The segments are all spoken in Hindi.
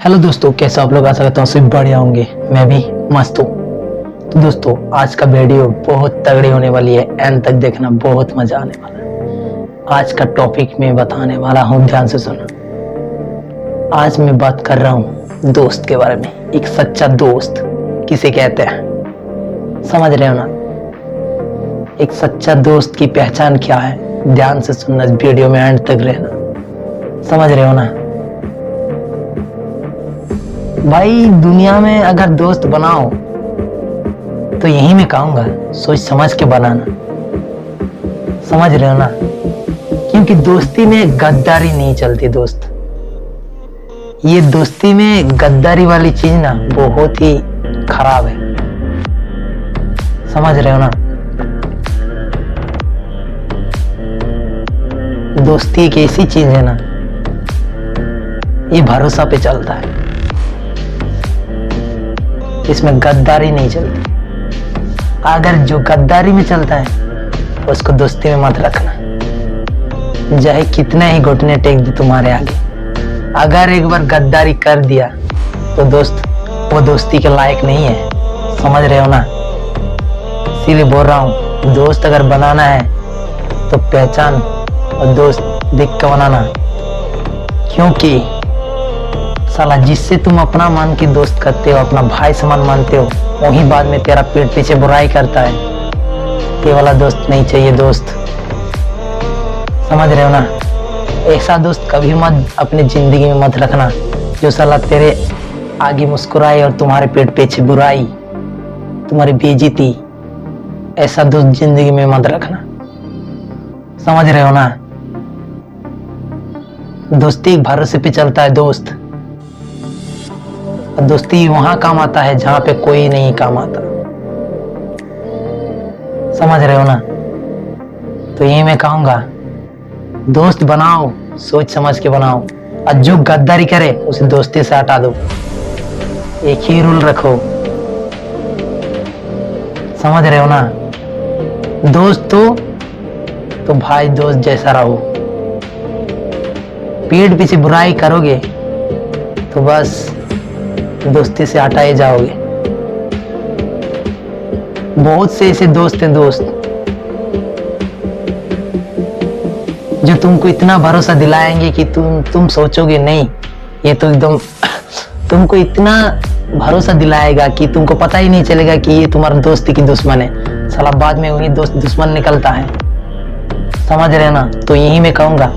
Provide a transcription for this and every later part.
हेलो दोस्तों, कैसे आप लोग? आशा करता हूँ सब बढ़िया होंगे। मैं भी मस्त हूँ। तो दोस्तों, आज का वीडियो बहुत तगड़ी होने वाली है। एंड तक देखना, बहुत मजा आने वाला है। आज का टॉपिक मैं बताने वाला हूँ, ध्यान से सुनो। आज मैं बात कर रहा हूँ दोस्त के बारे में। एक सच्चा दोस्त किसे कहते हैं, समझ रहे हो ना? एक सच्चा दोस्त की पहचान क्या है? ध्यान से सुनना, इस वीडियो में एंड तक रहना, समझ रहे हो ना भाई? दुनिया में अगर दोस्त बनाओ तो यही मैं कहूंगा, सोच समझ के बनाना, समझ रहे हो ना? क्योंकि दोस्ती में गद्दारी नहीं चलती दोस्त। ये दोस्ती में गद्दारी वाली चीज ना बहुत ही खराब है, समझ रहे हो ना? दोस्ती एक ऐसी चीज है ना, ये भरोसा पे चलता है, इसमें गद्दारी नहीं चलती। अगर जो गद्दारी में चलता है उसको दोस्ती में मत रखना, चाहे कितने ही घुटने टेक दे तुम्हारे आगे। अगर एक बार गद्दारी कर दिया तो दोस्त वो दोस्ती के लायक नहीं है, समझ रहे हो ना? इसीलिए बोल रहा हूँ, दोस्त अगर बनाना है तो पहचान और दोस्त देख के बनाना। क्योंकि साला जिससे तुम अपना मान के दोस्त करते हो, अपना भाई समान मानते हो, वही बाद में तेरा पीठ पीछे बुराई करता है। ये वाला दोस्त नहीं चाहिए दोस्त, समझ रहे हो ना? ऐसा दोस्त कभी मत अपनी जिंदगी में मत रखना जो साला तेरे आगे मुस्कुराए और तुम्हारे पीठ पीछे बुराई, तुम्हारी बेइज्जती। ऐसा दोस्त जिंदगी में मत रखना, समझ रहे हो ना? दोस्ती एक भरोसे पे चलता है दोस्त। दोस्ती वहां काम आता है जहां पे कोई नहीं काम आता, समझ रहे हो ना? तो यही मैं कहूंगा, दोस्त बनाओ, सोच समझ के बनाओ, और जो गद्दारी करे उसे दोस्ती से हटा दो। एक ही रूल रखो, समझ रहे हो ना? दोस्त तो भाई दोस्त जैसा रहो। पीठ पीछे बुराई करोगे तो बस दोस्ती से हटाए जाओगे। बहुत से ऐसे दोस्त हैं दोस्त जो तुमको इतना भरोसा दिलाएंगे कि तुम सोचोगे नहीं, ये तो एकदम तुमको इतना भरोसा दिलाएगा कि तुमको पता ही नहीं चलेगा कि ये तुम्हारा दोस्ती की दुश्मन है। साला बाद में वही दोस्त दुश्मन निकलता है, समझ रहे ना? तो यही मैं कहूंगा,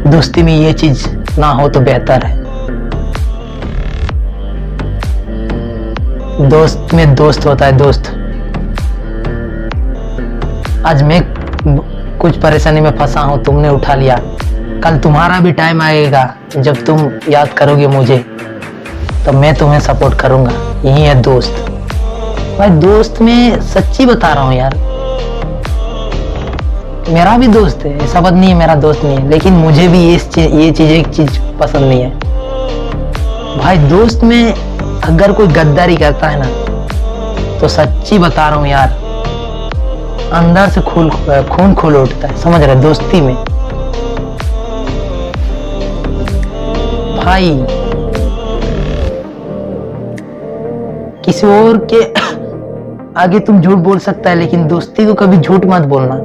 दोस्ती में ये चीज ना हो तो बेहतर है। दोस्त में दोस्त होता है दोस्त। आज मैं कुछ परेशानी में फंसा हूं, तुमने उठा लिया, कल तुम्हारा भी टाइम आएगा जब तुम याद करोगे मुझे, तो मैं तुम्हें सपोर्ट करूंगा। यही है दोस्त भाई। दोस्त में सच्ची बता रहा हूं यार, मेरा भी दोस्त है, ऐसा बात नहीं है मेरा दोस्त नहीं है, लेकिन मुझे भी ये चीज एक चीज पसंद नहीं है भाई। दोस्त में अगर कोई गद्दारी करता है ना, तो सच्ची बता रहा हूं यार, अंदर से खून खोल उठता है, समझ रहे? दोस्ती में भाई किसी और के आगे तुम झूठ बोल सकता है, लेकिन दोस्ती को कभी झूठ मत बोलना।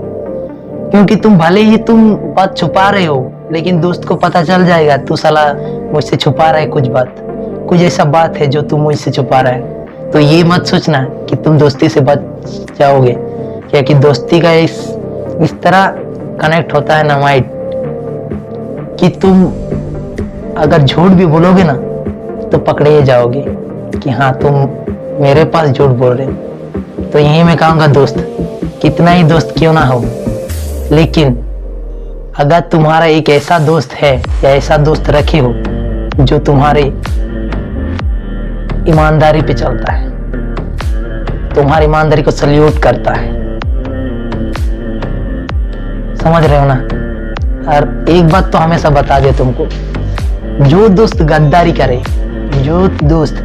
क्योंकि तुम भले ही तुम बात छुपा रहे हो, लेकिन दोस्त को पता चल जाएगा तू साला मुझसे छुपा रहा है कुछ बात, कुछ ऐसा बात है जो तुम मुझसे छुपा रहा है। तो ये मत सोचना कि तुम दोस्ती से बच जाओगे, क्योंकि दोस्ती का इस तरह कनेक्ट होता है ना माइंड, कि तुम अगर झूठ भी बोलोगे ना तो पकड़े जाओगे कि हाँ तुम मेरे पास झूठ बोल रहे हो। तो यही मैं कहूँगा, दोस्त कितना ही दोस्त क्यों ना हो, लेकिन अगर तुम्हारा एक ऐसा दोस्त है या ऐसा दोस्त रखे हो जो तुम्हारे ईमानदारी पे चलता है, तुम्हारी ईमानदारी को सल्यूट करता है, समझ रहे हो ना? और एक बात तो हमेशा बता दे तुमको, जो दोस्त गद्दारी करे, जो दोस्त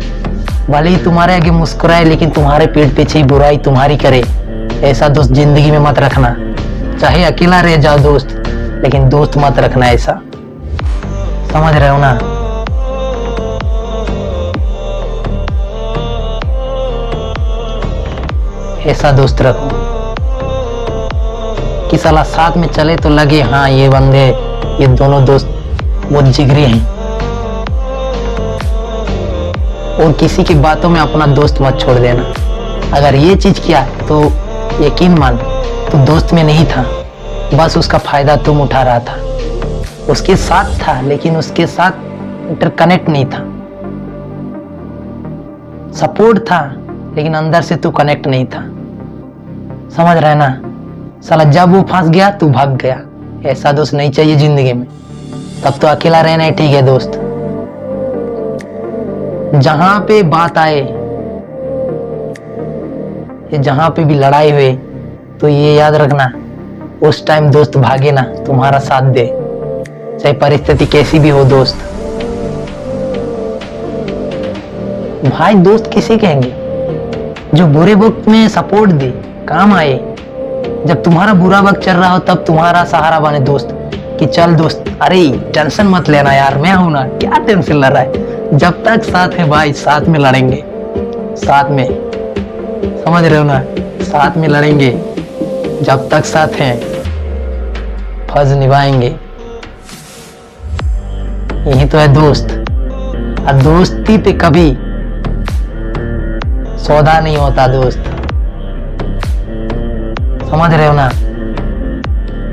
भले ही तुम्हारे आगे मुस्कुराए लेकिन तुम्हारे पीठ पीछे ही बुराई तुम्हारी करे, ऐसा दोस्त जिंदगी में मत रखना। चाहे अकेला रह जाओ दोस्त, लेकिन दोस्त मत रखना ऐसा, समझ रहे हो ना? ऐसा दोस्त रखो कि साला साथ में चले तो लगे हाँ ये बंदे, ये दोनों दोस्त बहुत जिगरी हैं। और किसी की बातों में अपना दोस्त मत छोड़ देना। अगर ये चीज किया तो यकीन मान तो दोस्त में नहीं था, बस उसका फायदा तुम उठा रहा था। उसके साथ था लेकिन उसके साथ इंटरकनेक्ट नहीं था। सपोर्ट था लेकिन अंदर से तू कनेक्ट नहीं था। समझ रहे ना साला, जब वो फंस गया तू भाग गया। ऐसा दोस्त नहीं चाहिए जिंदगी में। तब तो अकेला रहना ही ठीक है दोस्त। जहां पे बात आए, जहां पे भी लड़ाई हुए तो ये याद रखना, उस टाइम दोस्त भागे ना, तुम्हारा साथ दे, चाहे परिस्थिति कैसी भी हो दोस्त। भाई दोस्त किसे कहेंगे? जो बुरे वक्त में सपोर्ट दे, काम आए। जब तुम्हारा बुरा वक्त चल रहा हो तब तुम्हारा सहारा बने दोस्त, कि चल दोस्त, अरे टेंशन मत लेना यार, मैं हूं ना, क्या टेंशन ले रहा है। जब तक साथ है भाई, साथ में लड़ेंगे, साथ में, समझ रहे हो ना, साथ में लड़ेंगे। जब तक साथ हैं फर्ज निभाएंगे। यही तो है दोस्त। और दोस्ती पे कभी सौदा नहीं होता दोस्त, समझ रहे हो ना।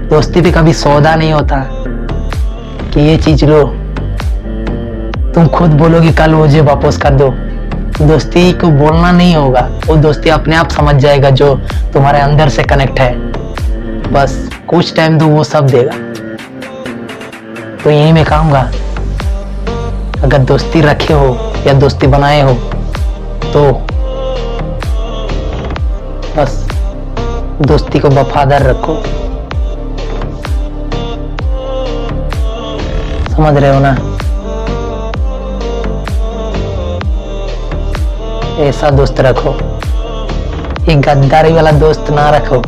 दोस्ती पे कभी सौदा नहीं होता कि ये चीज लो, तुम खुद बोलोगे कल मुझे वापस कर दो। दोस्ती को बोलना नहीं होगा, वो दोस्ती अपने आप समझ जाएगा जो तुम्हारे अंदर से कनेक्ट है। बस कुछ टाइम दो, वो सब देगा। तो यही मैं कहूंगा, अगर दोस्ती रखे हो या दोस्ती बनाए हो तो बस दोस्ती को वफादार रखो। समझ रहे हो ना। ऐसा दोस्त रखो, ये गद्दारी वाला दोस्त ना रखो।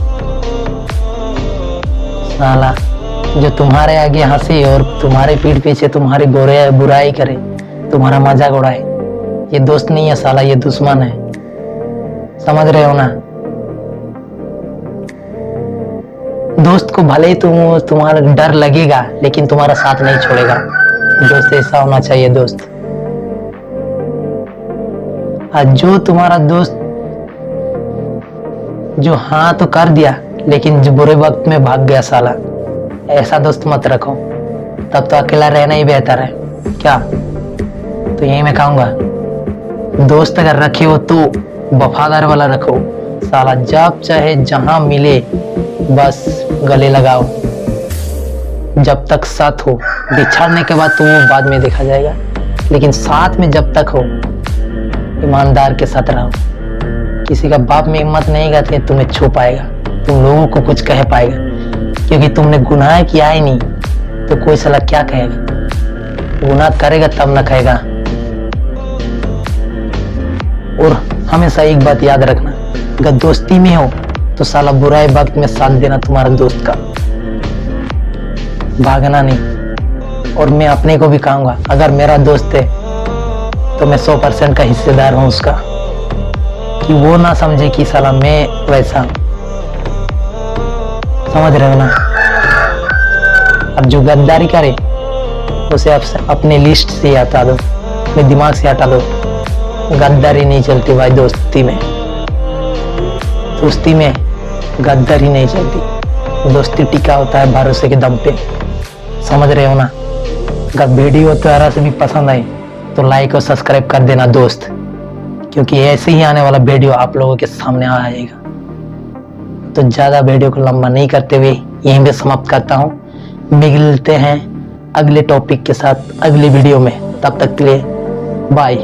साला जो तुम्हारे आगे हंसे और तुम्हारे पीठ पीछे तुम्हारी बुराई करे, तुम्हारा मजाक उड़ाए, ये दोस्त नहीं है साला, ये दुश्मन है। समझ रहे हो ना। दोस्त को भले ही तुम्हारा डर लगेगा लेकिन तुम्हारा साथ नहीं छोड़ेगा। दोस्त ऐसा होना चाहिए दोस्त। और जो तुम्हारा दोस्त जो हाँ तो कर दिया लेकिन जो बुरे वक्त में भाग गया साला, ऐसा दोस्त मत रखो। तब तो अकेला रहना ही बेहतर है क्या। तो यही मैं कहूंगा, दोस्त अगर रखे हो तो वफादार वाला रखो। साला जब चाहे जहां मिले बस गले लगाओ। जब तक साथ हो, बिछड़ने के बाद तो वो बाद में देखा जाएगा, लेकिन साथ में जब तक हो ईमानदार के साथ रहो। किसी का बाप में हिम्मत नहीं करते तुम्हें छू पाएगा, तुम लोगों को कुछ कह पाएगा, क्योंकि तुमने गुनाह किया ही नहीं तो कोई साला क्या कहेगा। गुनाह करेगा तब न कहेगा। और हमेशा एक बात याद रखना, अगर दोस्ती में हो तो साला बुराई वक्त में साथ देना तुम्हारा दोस्त का, भागना नहीं। और मैं अपने को भी कहूंगा, अगर मेरा दोस्त है तो मैं 100% का हिस्सेदार हूं उसका, कि वो ना समझे कि साला मैं वैसा। समझ रहे हो ना। अब जो गद्दारी करे उसे अपने लिस्ट से हटा दो, अपने दिमाग से हटा दो। गद्दारी नहीं चलती भाई दोस्ती में। दोस्ती में गद्दारी नहीं चलती। दोस्ती टिका होता है भरोसे के दम पे। समझ रहे हो ना। अगर वीडियो थोड़ा से भी पसंद आए तो लाइक और सब्सक्राइब कर देना दोस्त, क्योंकि ऐसे ही आने वाला वीडियो आप लोगों के सामने आएगा। तो ज्यादा वीडियो को लंबा नहीं करते हुए यहीं पे समाप्त करता हूँ। मिलते हैं अगले टॉपिक के साथ अगले वीडियो में। तब तक के लिए बाय।